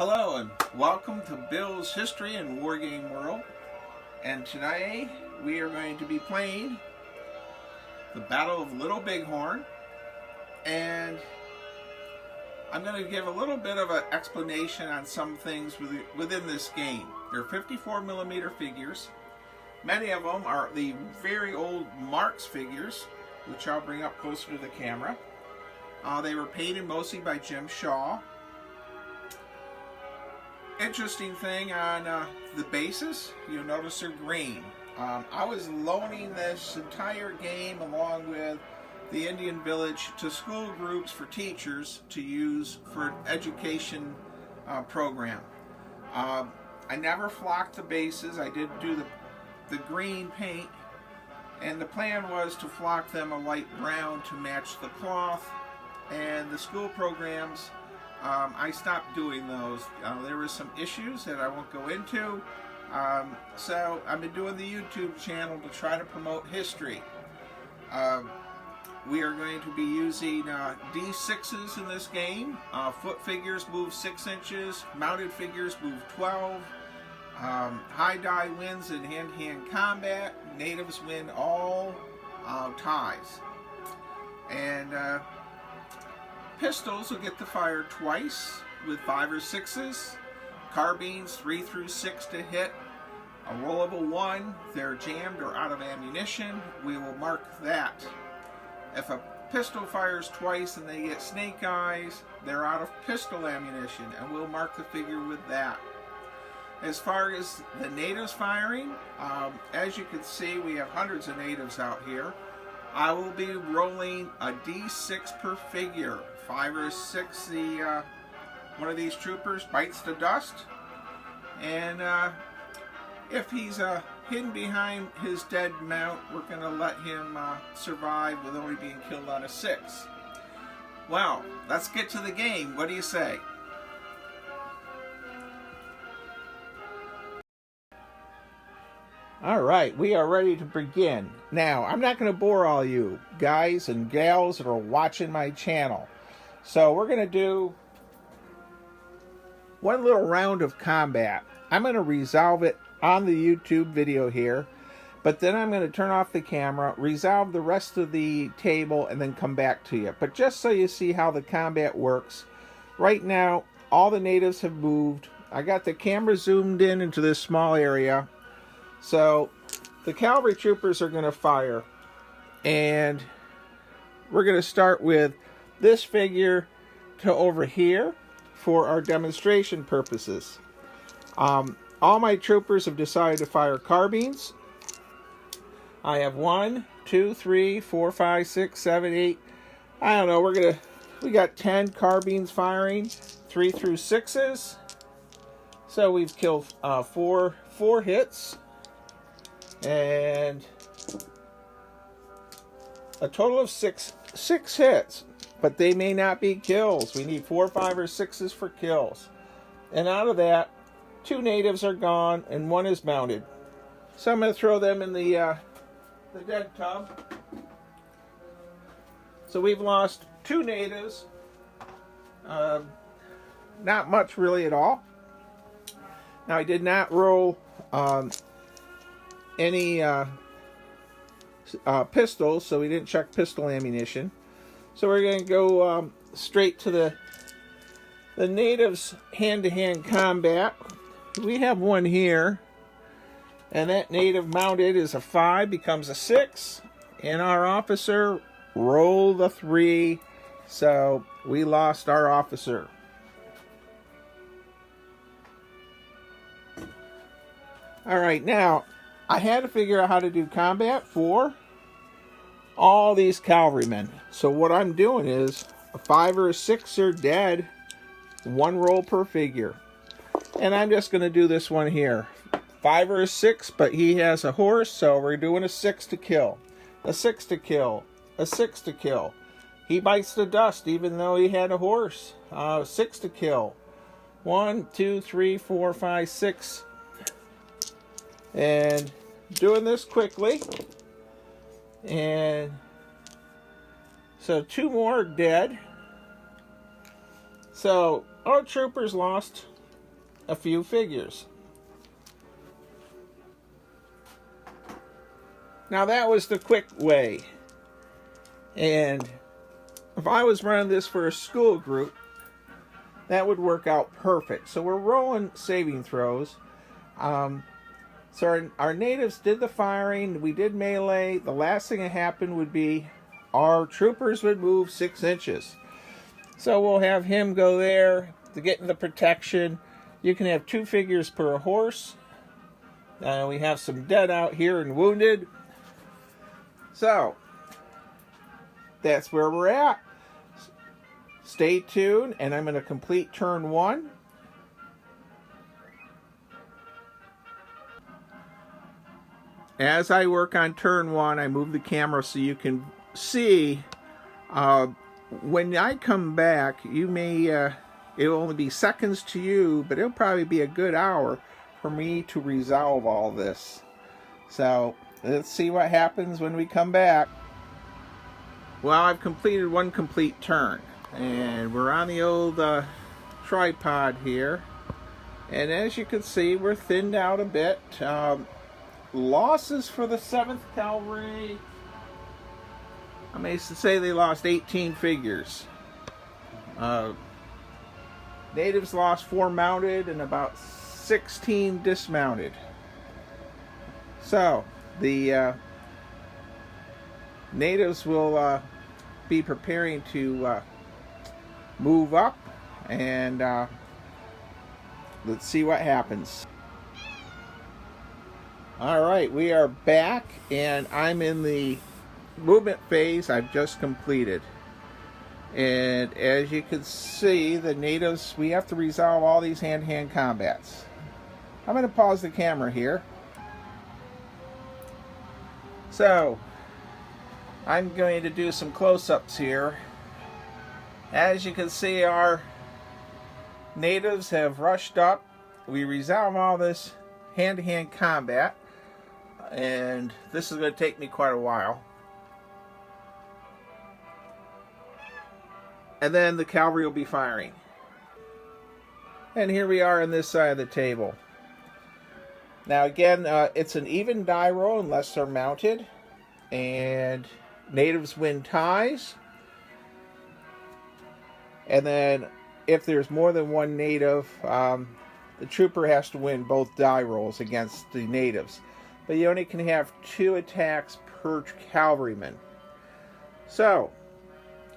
Hello and welcome to Bill's History and Wargame World. And today we are going to be playing the Battle of Little Bighorn. And I'm going to give a little bit of an explanation on some things within this game. They're 54mm figures. Many of them are the very old Marks figures, which I'll bring up closer to the camera. They were painted mostly by Jim Shaw. Interesting thing on the bases, you'll notice they're green. I was loaning this entire game along with the Indian Village to school groups for teachers to use for an education program. I never flocked the bases. I did do the green paint, and the plan was to flock them a light brown to match the cloth. And the school programs, I stopped doing those. There were some issues that I won't go into. So I've been doing the YouTube channel to try to promote history. We are going to be using D6s in this game. Foot figures move 6 inches. Mounted figures move 12. High die wins in hand-to-hand combat. Natives win all ties. And pistols will get to fire twice with 5 or 6s. Carbines 3 through 6 to hit. A roll of a 1, if they're jammed or out of ammunition, we will mark that. If a pistol fires twice and they get snake eyes, they're out of pistol ammunition, and we'll mark the figure with that. As far as the natives firing, as you can see, we have hundreds of natives out here. I will be rolling a D6 per figure. 5 or 6, one of these troopers bites the dust, and if he's hidden behind his dead mount, we're going to let him survive with only being killed on a 6. Well, let's get to the game. What do you say? All right, we are ready to begin. Now, I'm not going to bore all you guys and gals that are watching my channel. So we're going to do one little round of combat. I'm going to resolve it on the YouTube video here, but then I'm going to turn off the camera, resolve the rest of the table, and then come back to you. But just so you see how the combat works, right now all the natives have moved. I got the camera zoomed in into this small area. So the cavalry troopers are going to fire, and we're going to start with this figure to over here for our demonstration purposes. All my troopers have decided to fire carbines. I have 1, 2, 3, 4, 5, 6, 7, 8. I don't know. We got 10 carbines firing, 3 through 6s. So we've killed four hits. And a total of six hits, but they may not be kills. We need 4, 5, or 6s for kills. And out of that, 2 natives are gone and 1 is mounted. So I'm going to throw them in the dead tub. So we've lost 2 natives. Not much really at all. Now I did not roll any pistols, so we didn't check pistol ammunition. So we're going to go straight to the natives' hand-to-hand combat. We have one here, and that native mounted is a 5, becomes a 6, and our officer rolled a 3, so we lost our officer. Alright, now I had to figure out how to do combat for all these cavalrymen. So what I'm doing is a 5 or a 6 are dead, 1 roll per figure. And I'm just going to do this one here. 5 or a 6, but he has a horse, so we're doing a 6 to kill. A 6 to kill. A 6 to kill. He bites the dust even though he had a horse. 6 to kill. 1, 2, 3, 4, 5, 6. And doing this quickly, and so 2 more are dead. So our troopers lost a few figures. Now that was the quick way. And if I was running this for a school group, that would work out perfect. So we're rolling saving throws. So our natives did the firing. We did melee. The last thing that happened would be our troopers would move 6 inches. So we'll have him go there to get in the protection. You can have 2 figures per horse. We have some dead out here and wounded. So that's where we're at. Stay tuned, and I'm going to complete turn 1. As I work on turn 1, I move the camera so you can see. When I come back, you may, it'll only be seconds to you, but it'll probably be a good hour for me to resolve all this. So let's see what happens when we come back. Well, I've completed 1 complete turn, and we're on the old tripod here. And as you can see, we're thinned out a bit. Losses for the 7th Cavalry, I may say they lost 18 figures. Natives lost 4 mounted and about 16 dismounted. So the natives will be preparing to move up, and let's see what happens. Alright, we are back, and I'm in the movement phase I've just completed. And as you can see, the natives, we have to resolve all these hand-to-hand combats. I'm going to pause the camera here. So, I'm going to do some close-ups here. As you can see, our natives have rushed up. We resolve all this hand-to-hand combat, and this is going to take me quite a while. And then the cavalry will be firing. And here we are on this side of the table. Now again, it's an even die roll unless they're mounted, and natives win ties. And then if there's more than one native, the trooper has to win both die rolls against the natives. But you only can have 2 attacks per cavalryman. So,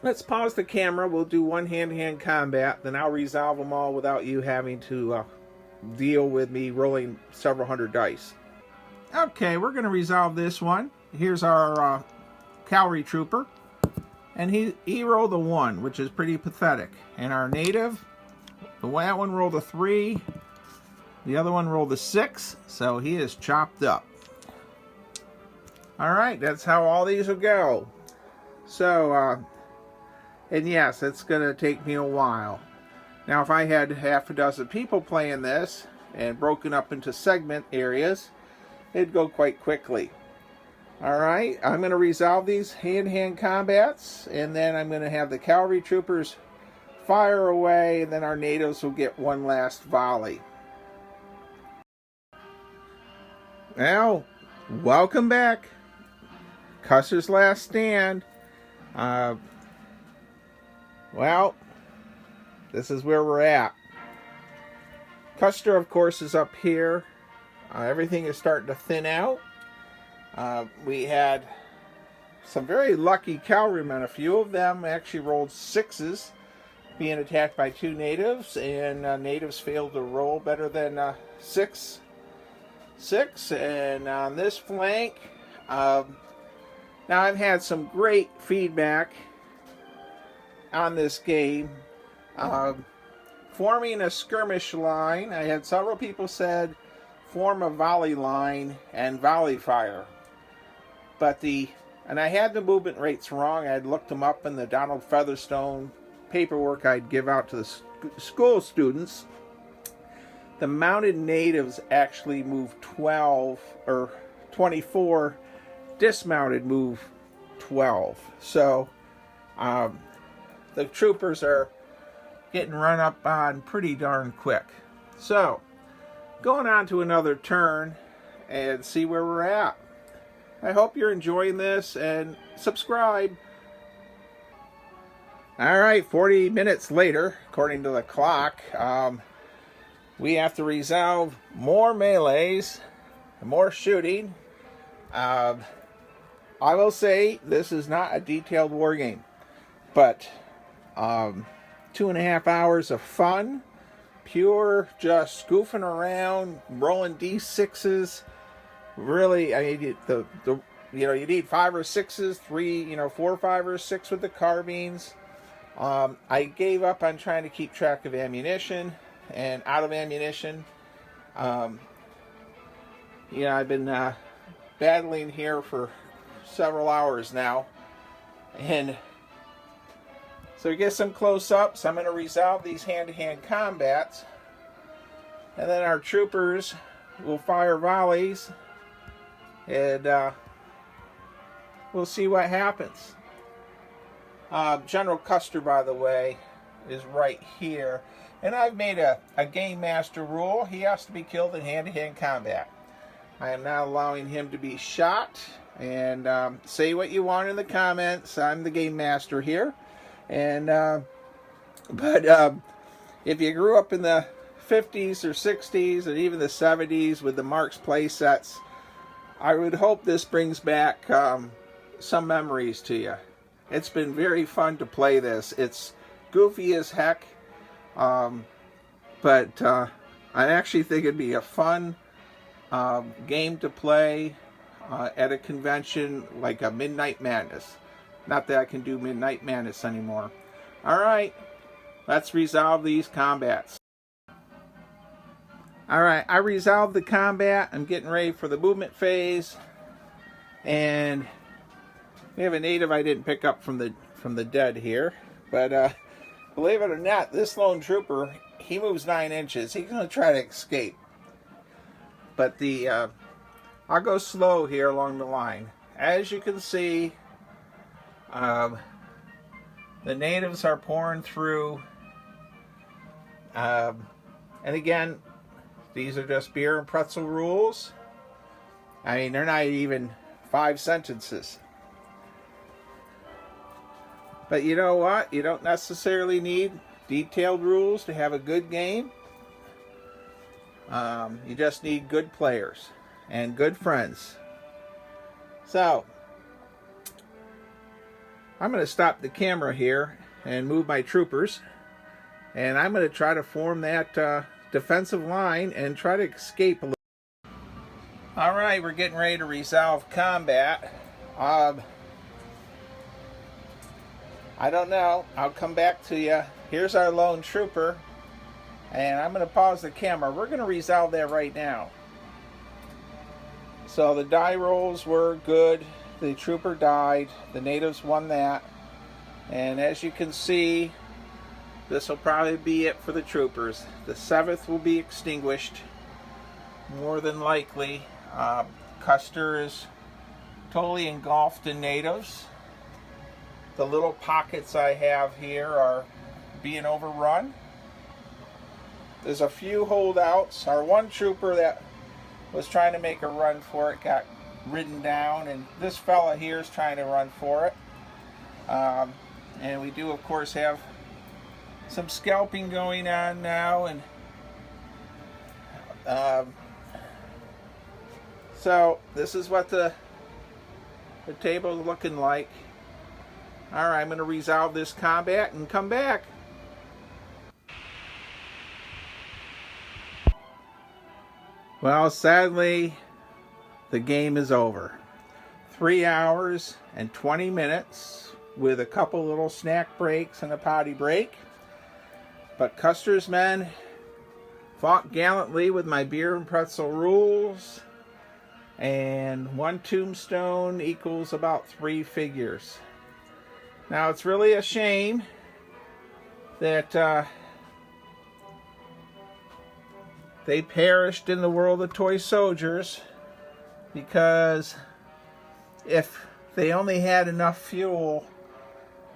let's pause the camera. We'll do 1 hand-to-hand combat. Then I'll resolve them all without you having to deal with me rolling several hundred dice. Okay, we're going to resolve this one. Here's our cavalry trooper. And he rolled a 1, which is pretty pathetic. And our native, that one rolled a 3. The other one rolled a 6. So he is chopped up. Alright, that's how all these will go. So, and yes, it's going to take me a while. Now, if I had half a dozen people playing this and broken up into segment areas, it'd go quite quickly. Alright, I'm going to resolve these hand-to-hand combats, and then I'm going to have the cavalry troopers fire away, and then our natives will get one last volley. Well, welcome back. Custer's last stand. Well, this is where we're at. Custer, of course, is up here. Everything is starting to thin out. We had some very lucky cavalrymen. A few of them actually rolled 6s, being attacked by 2 natives, and natives failed to roll better than 6. And on this flank, now I've had some great feedback on this game. Forming a skirmish line, I had several people said form a volley line and volley fire. But and I had the movement rates wrong. I had looked them up in the Donald Featherstone paperwork I'd give out to the school students. The mounted natives actually move 12 or 24. Dismounted move 12. So the troopers are getting run up on pretty darn quick. So, going on to another turn and see where we're at. I hope you're enjoying this, and subscribe. Alright, 40 minutes later, according to the clock, we have to resolve more melees, more shooting. I will say this is not a detailed war game, but 2.5 hours of fun, pure just goofing around, rolling d6s. Really, I mean, you need 5 or 6s, 3, 4, 5, or 6 with the carbines. I gave up on trying to keep track of ammunition and out of ammunition. I've been battling here for several hours now, and so we get some close-ups. I'm going to resolve these hand-to-hand combats, and then our troopers will fire volleys, and we'll see what happens. General Custer, by the way, is right here, and I've made a game master rule. He has to be killed in hand-to-hand combat. I am not allowing him to be shot, and say what you want in the comments. I'm the game master here, and if you grew up in the 50s or 60s or even the 70s with the Marks play sets, I would hope this brings back some memories to you. It's been very fun to play this. It's goofy as heck, but I actually think it'd be a fun game to play at a convention like a Midnight Madness. Not that I can do Midnight Madness anymore. Alright, let's resolve these combats. Alright, I resolved the combat. I'm getting ready for the movement phase, and we have a native I didn't pick up from the dead here, but believe it or not, this lone trooper, he moves 9 inches. He's going to try to escape, but I'll go slow here along the line. As you can see, the natives are pouring through, and again, these are just beer and pretzel rules. I mean, they're not even 5 sentences. But you know what? You don't necessarily need detailed rules to have a good game. You just need good players and good friends. So, I'm going to stop the camera here and move my troopers. And I'm going to try to form that defensive line and try to escape a little. Alright, we're getting ready to resolve combat. I don't know. I'll come back to you. Here's our lone trooper. And I'm going to pause the camera. We're going to resolve that right now. So the die rolls were good. The trooper died. The natives won that. And as you can see, this will probably be it for the troopers. The 7th will be extinguished, more than likely. Custer is totally engulfed in natives. The little pockets I have here are being overrun. There's a few holdouts. Our one trooper that was trying to make a run for it got ridden down, and this fella here is trying to run for it. And we do, of course, have some scalping going on now, and so this is what the table is looking like. Alright, I'm going to resolve this combat and come back. Well, sadly, the game is over. 3 hours and 20 minutes with a couple little snack breaks and a potty break. But Custer's men fought gallantly with my beer and pretzel rules, and 1 tombstone equals about 3 figures. Now, it's really a shame that they perished in the world of toy soldiers, because if they only had enough fuel,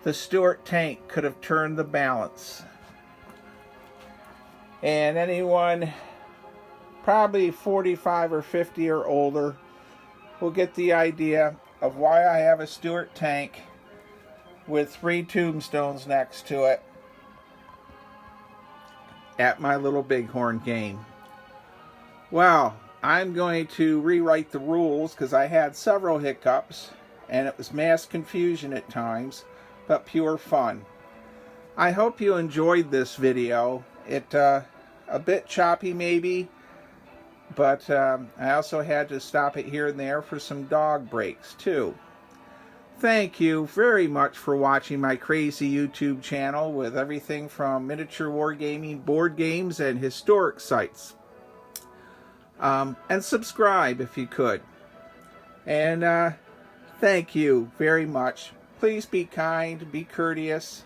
the Stuart tank could have turned the balance. And anyone probably 45 or 50 or older will get the idea of why I have a Stewart tank with 3 tombstones next to it at my little bighorn game. Well, I'm going to rewrite the rules because I had several hiccups and it was mass confusion at times, but pure fun. I hope you enjoyed this video. It a bit choppy maybe, but I also had to stop it here and there for some dog breaks too. Thank you very much for watching my crazy YouTube channel with everything from miniature wargaming, board games, and historic sites. And subscribe if you could. And thank you very much. Please be kind, be courteous,